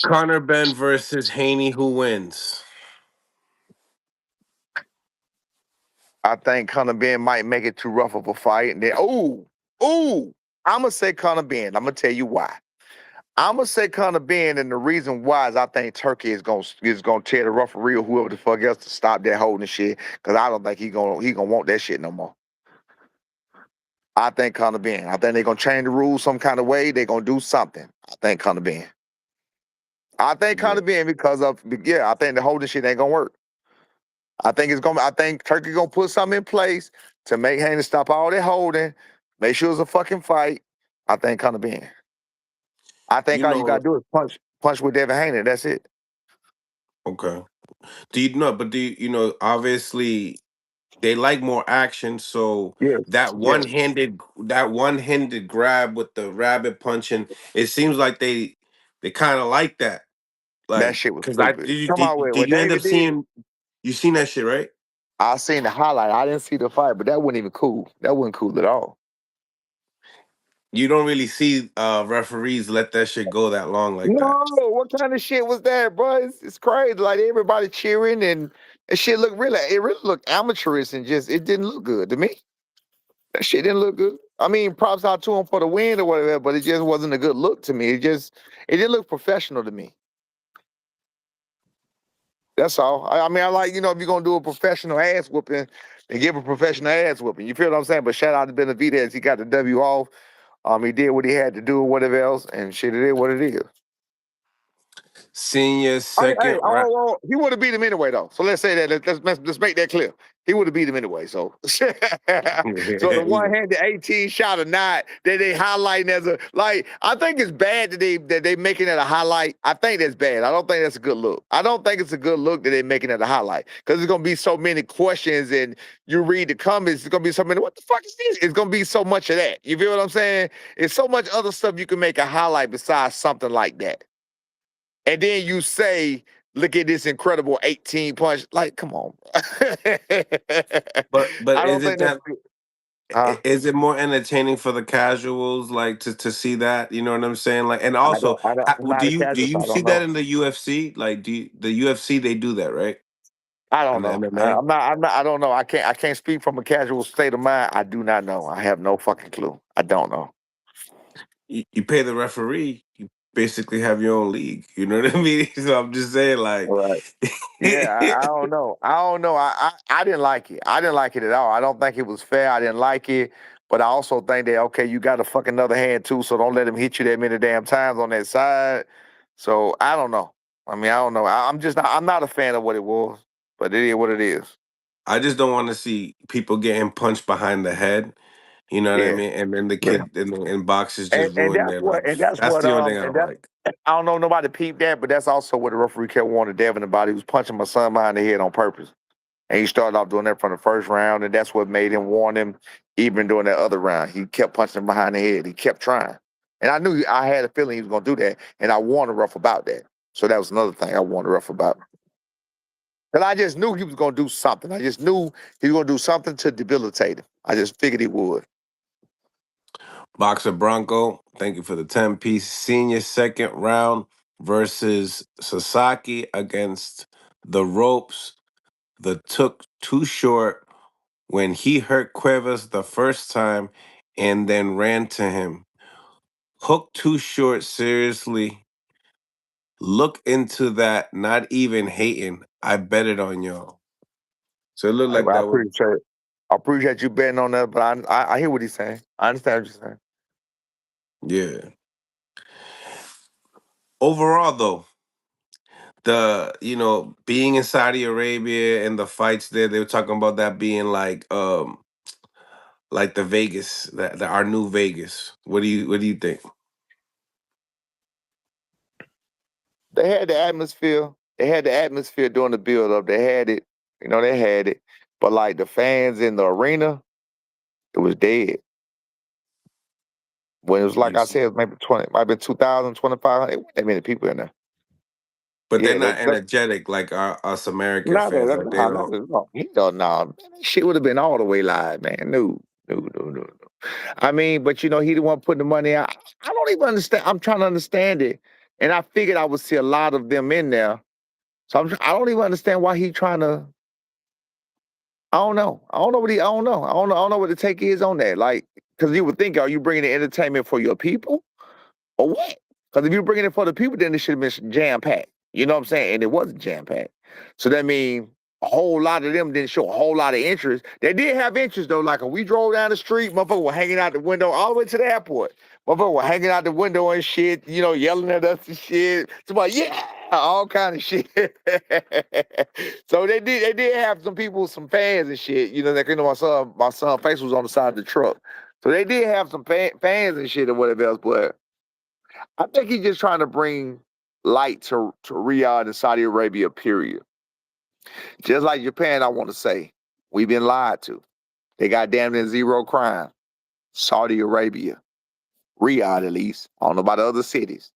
Conor Benn versus Haney. Who wins? I think Conor Benn might make it too rough of a fight. And then, I'm going to say Conor Benn. I'm going to tell you why. I'm going to say Conor Benn, and the reason why is I think Turkey is gonna tell the referee or whoever the fuck else to stop that holding shit, because I don't think he gonna want that shit no more. I think Conor Benn. I think they're gonna change the rules some kind of way. They're gonna do something. I think Conor Benn. I think Yeah. Conor Benn because of I think the holding shit ain't gonna work. I think Turkey gonna put something in place to make Haney stop all that holding, make sure it's a fucking fight. I think Conor Benn. I think You all you know. gotta do is punch with Devin Haney. That's it. Okay. Do you know? But obviously they like more action. So Yes, that yes. one-handed grab with the rabbit punching, it seems like they kind of like that. That Like, shit was cause I stupid. did you Come on, did, did what you end up David did. seeing? You seen that shit, right? I seen the highlight. I didn't see the fight, but that wasn't even cool. That wasn't cool at all. You don't really see referees let that shit go that long like that. No, what kind of shit was that, bro? It's crazy. Like everybody cheering and shit it really looked amateurish and just it didn't look good to me. That shit didn't look good. I mean, props out to him for the win or whatever, but it just wasn't a good look to me. It didn't look professional to me. That's all. I mean, I like, if you're gonna do a professional ass whooping, then give a professional ass whooping. You feel what I'm saying? But shout out to Benavidez, he got the W off. He did what he had to do or whatever else, and shit, it is what it is. Senior second round. He would have beat him anyway, though. So let's say that. Let's make that clear. He would have beat him anyway. So, so the one-handed 18 shot or not that they highlighting as a I think it's bad that they making it a highlight. I think that's bad. I don't think that's a good look. I don't think it's a good look that they're making it a highlight because there's gonna be so many questions and you read the comments. It's gonna be so many. What the fuck is this? It's gonna be so much of that. You feel what I'm saying? It's so much other stuff you can make a highlight besides something like that. And then you say, look at this incredible 18 punch. Like, come on. But I don't is it think that's that? good. Huh? Is it more entertaining for the casuals, like to see that? You know what I'm saying? Like, and also, I'm not a do casual, so you I see don't that know. in the UFC? Like, the UFC they do that, right? I don't And the know. MMA, I don't know. I can't speak from a casual state of mind. I do not know. I have no fucking clue. I don't know. you pay the referee, you basically have your own league. You know what I mean? So I'm just saying, like, Right. Yeah, I don't know. I don't know. I didn't like it. I didn't like it at all. I don't think it was fair. I didn't like it. But I also think that, okay, you got a fucking other hand too, so don't let him hit you that many damn times on that side. So I don't know. I mean, I don't know. I'm not a fan of what it was, but it is what it is. I just don't want to see people getting punched behind the head. You know what I Yeah. mean? And then the Yeah. kid in boxes just And ruin their life. that's That's what the only thing I and don't that's like. I don't know nobody peeped that, but that's also what the referee kept warning Devin about. He was punching my son behind the head on purpose. And he started off doing that from the first round, and that's what made him warn him even during that other round. He kept punching him behind the head. He kept trying. And I had a feeling he was going to do that, and I warned the ref about that. So that was another thing I warned the ref about. And I just knew he was going to do something. I just knew he was going to do something to debilitate him. I just figured he would. Boxer Bronco, thank you for the 10-piece. Senior second round versus Sasaki against the ropes. The took too short when he hurt Cuevas the first time and then ran to him. Hook too short, seriously. Look into that, not even hating. I bet it on y'all. So it looked like I that was, appreciate I appreciate you betting on that, but I hear what he's saying. I understand what you're saying. yeah. Overall, though, being in Saudi Arabia and the fights there, they were talking about that being like the Vegas, that our new Vegas. What do you think? They had the atmosphere. They had the atmosphere during the build up. They had it. They had it. But like the fans in the arena, it was dead. When it was like You I see, said, it was maybe 20, might have been 2,000, 2,500. It wasn't that many people in there. but they're Yeah, not energetic like us American not fans. that, Like they no, don't. no, he don't know. That shit would have been all the way live, man. No, no, no, no, no. I mean, but he the one putting the money out. I don't even understand. I'm trying to understand it. And I figured I would see a lot of them in there. So I don't even understand why he trying to. I don't know. I don't know what he. I don't know. I don't know what the take is on that. Like, because you would think, are you bringing the entertainment for your people or what? Because if you're bringing it for the people, then it should have been jam packed. You know what I'm saying? And it wasn't jam packed. So that means a whole lot of them didn't show a whole lot of interest. They did have interest though. Like when we drove down the street, motherfuckers were hanging out the window all the way to the airport. Motherfuckers were hanging out the window and shit, you know, yelling at us and shit. Somebody, yeah, all kind of shit. So they did have some people, some fans and shit. You know, like, you know, my son face was on the side of the truck. So they did have some fans and shit or whatever else, but I think he's just trying to bring light to Riyadh and Saudi Arabia, period. Just like Japan, I want to say, we've been lied to. They got damn near zero crime. Saudi Arabia, Riyadh at least. I don't know about the other cities.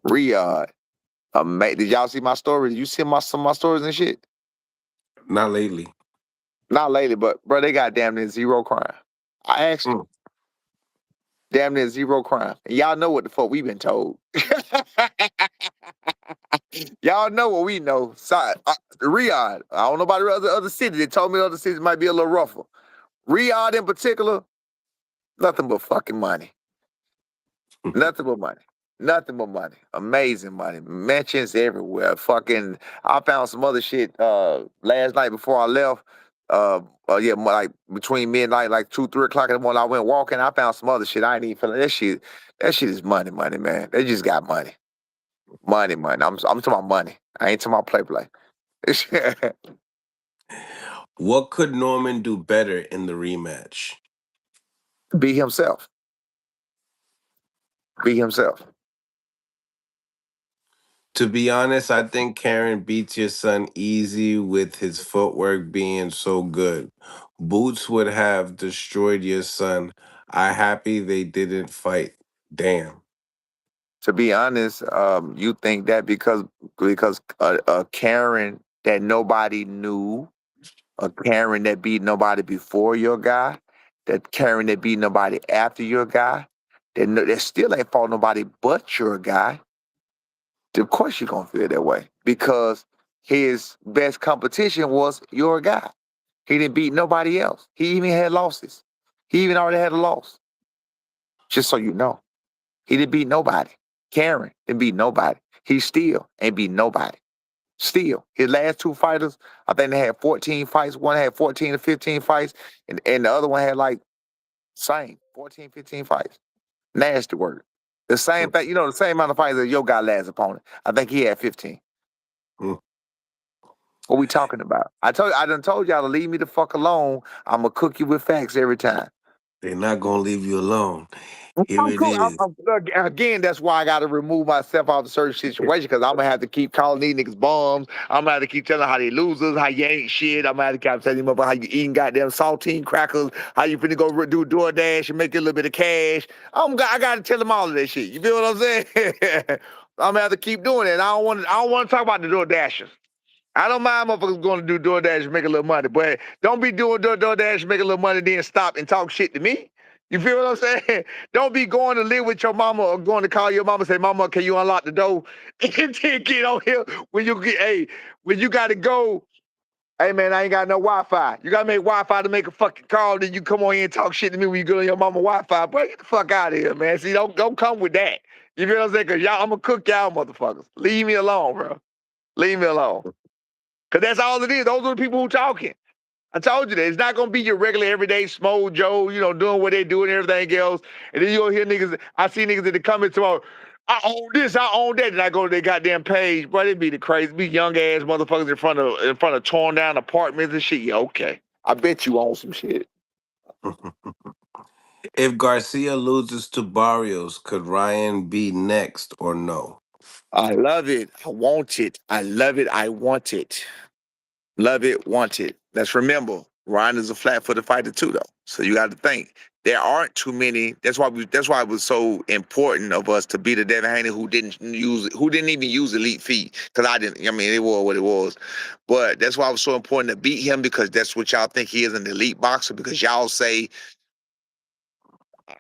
Riyadh. Did y'all see my story? Did you see some of my stories and shit? Not lately. Not lately, but bro, they got damn near zero crime. I asked them. Damn near zero crime. And y'all know what the fuck we been told. Y'all know what we know. Riyadh. I don't know about the other cities. They told me the other cities might be a little rougher. Riyadh in particular, nothing but fucking money. Nothing but money. Nothing but money. Amazing money. Mansions everywhere. Fucking, I found some other shit last night before I left. Yeah, like between midnight, like 2, 3 o'clock in the morning, I went walking. I found some other shit. I ain't even feeling that shit. That shit is money, man. They just got money. Money. I'm talking about money. I ain't talking about play. What could Norman do better in the rematch? Be himself. Be himself. To be honest, I think Karen beats your son easy with his footwork being so good. Boots would have destroyed your son. I happy they didn't fight. Damn. To be honest, you think that because a Karen that nobody knew, a Karen that beat nobody before your guy, that Karen that beat nobody after your guy, that still ain't fought nobody but your guy. Of course you're gonna feel that way because his best competition was your guy. He didn't beat nobody else. He even had losses. He even already had a loss. Just so you know. He didn't beat nobody. Karen didn't beat nobody. He still ain't beat nobody. Still. His last 2 fighters, I think they had 14 fights. One had 14 to 15 fights, and the other one had like same 14, 15 fights. Nasty work. The same thing, the same amount of fights as your guy last opponent. I think he had 15. Mm. What we talking about? I done told y'all to leave me the fuck alone. I'ma cook you with facts every time. They're not gonna leave you alone. Here I'm it cool. is. Again, that's why I got to remove myself out of certain situations because I'm gonna have to keep calling these niggas bums. I'm gonna have to keep telling how they losers, how you ain't shit. I'm gonna have to keep telling them about how you eating goddamn saltine crackers, how you finna go do DoorDash and make a little bit of cash. I got to tell them all of that shit. You feel what I'm saying? I'm gonna have to keep doing it. I don't want to talk about the DoorDashers. I don't mind motherfuckers going to do DoorDash and make a little money, but don't be doing DoorDash and make a little money, then stop and talk shit to me. You feel what I'm saying? Don't be going to live with your mama or going to call your mama and say, Mama, can you unlock the door? And then get on here when you got to go. Hey, man, I ain't got no Wi-Fi. You got to make Wi-Fi to make a fucking call. Then you come on here and talk shit to me when you go on your mama Wi-Fi. Boy, get the fuck out of here, man. See, don't come with that. You feel what I'm saying? Because I'm going to cook y'all motherfuckers. Leave me alone, bro. Leave me alone. Because that's all it is. Those are the people who talking. I told you that. It's not going to be your regular, everyday Smo Joe, doing what they do and everything else. And then you'll hear niggas, I see niggas in the comments tomorrow, I own this, I own that. And I go to their goddamn page. Bro, it be the crazy, be young ass motherfuckers in front of torn down apartments and shit. Yeah, okay. I bet you own some shit. If Garcia loses to Barrios, could Ryan be next or no? I love it. I want it. I love it. I want it. Love it, want it. Let's remember, Ryan is a flat-footed fighter too, though. So you got to think there aren't too many. That's why it was so important of us to beat a Devin Haney who didn't even use elite feet. Because I didn't. I mean, it was what it was. But that's why it was so important to beat him because that's what y'all think he is, an elite boxer. Because y'all say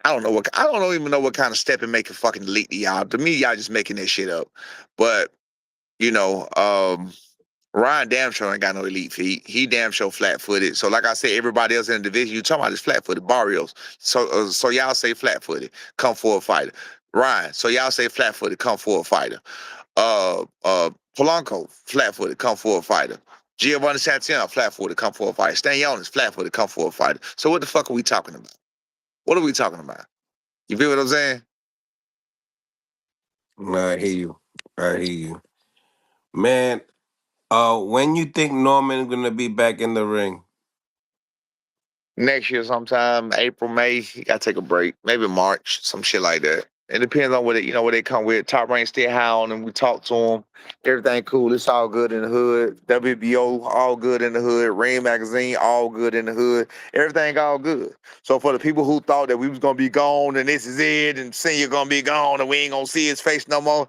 I don't even know what kind of step it make a fucking elite to y'all. To me, y'all just making that shit up. But you know, Ryan damn sure ain't got no elite feet. He damn sure flat footed. So like I said, everybody else in the division, you talking about is flat footed. Barrios. So y'all say flat footed, come for a fighter. Ryan. So y'all say flat footed, come for a fighter. Polanco, flat footed, come for a fighter. Giovanni Santana, flat footed, come for a fighter. Stanionis, flat footed, come for a fighter. So what the fuck are we talking about? What are we talking about? You feel what I'm saying? I hear you. I hear you. Man, when you think Norman's gonna be back in the ring? Next year sometime, April, May, you gotta take a break. Maybe March, some shit like that. It depends on what what they come with. Top rank still high on them. We talk to them. Everything cool. It's all good in the hood. WBO, all good in the hood. Ring Magazine, all good in the hood. Everything all good. So for the people who thought that we was gonna be gone and this is it and Senior gonna be gone and we ain't gonna see his face no more.